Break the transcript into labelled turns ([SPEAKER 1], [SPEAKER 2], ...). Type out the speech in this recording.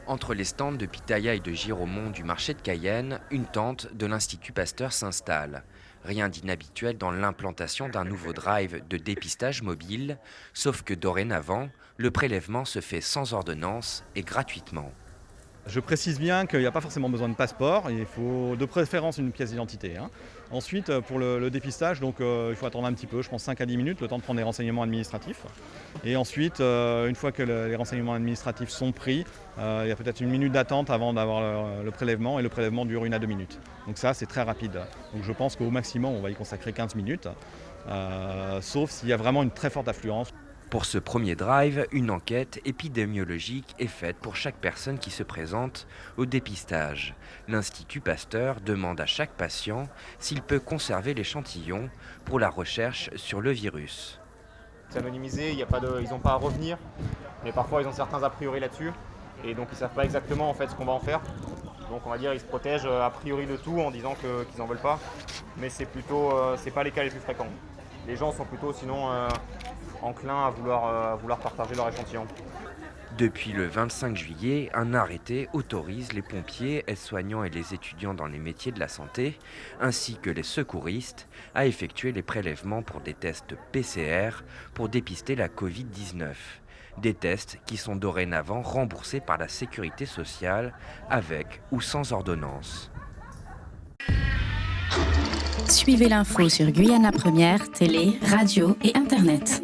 [SPEAKER 1] Entre les stands de Pitaya et de Giromont du marché de Cayenne, une tente de l'Institut Pasteur s'installe. Rien d'inhabituel dans l'implantation d'un nouveau drive de dépistage mobile, sauf que dorénavant, le prélèvement se fait sans ordonnance et gratuitement.
[SPEAKER 2] Je précise bien qu'il n'y a pas forcément besoin de passeport, il faut de préférence une pièce d'identité. Ensuite, pour le dépistage, il faut attendre un petit peu, je pense 5 à 10 minutes, le temps de prendre des renseignements administratifs. Et ensuite, une fois que les renseignements administratifs sont pris, il y a peut-être une minute d'attente avant d'avoir le prélèvement, et le prélèvement dure 1 à 2 minutes. Donc ça, c'est très rapide. Donc je pense qu'au maximum, on va y consacrer 15 minutes, sauf s'il y a vraiment une très forte affluence.
[SPEAKER 1] Pour ce premier drive, une enquête épidémiologique est faite pour chaque personne qui se présente au dépistage. L'Institut Pasteur demande à chaque patient s'il peut conserver l'échantillon pour la recherche sur le virus.
[SPEAKER 3] C'est anonymisé, ils n'ont pas à revenir, mais parfois ils ont certains a priori là-dessus, et donc ils ne savent pas exactement en fait ce qu'on va en faire. Donc on va dire ils se protègent a priori de tout en disant qu'ils n'en veulent pas, mais c'est pas les cas les plus fréquents. Les gens sont plutôt sinon enclins à vouloir partager leur échantillon.
[SPEAKER 1] Depuis le 25 juillet, un arrêté autorise les pompiers, aides-soignants et les étudiants dans les métiers de la santé, ainsi que les secouristes, à effectuer les prélèvements pour des tests PCR pour dépister la Covid-19. Des tests qui sont dorénavant remboursés par la sécurité sociale, avec ou sans ordonnance.
[SPEAKER 4] Suivez l'info sur Guyana Première, télé, radio et Internet.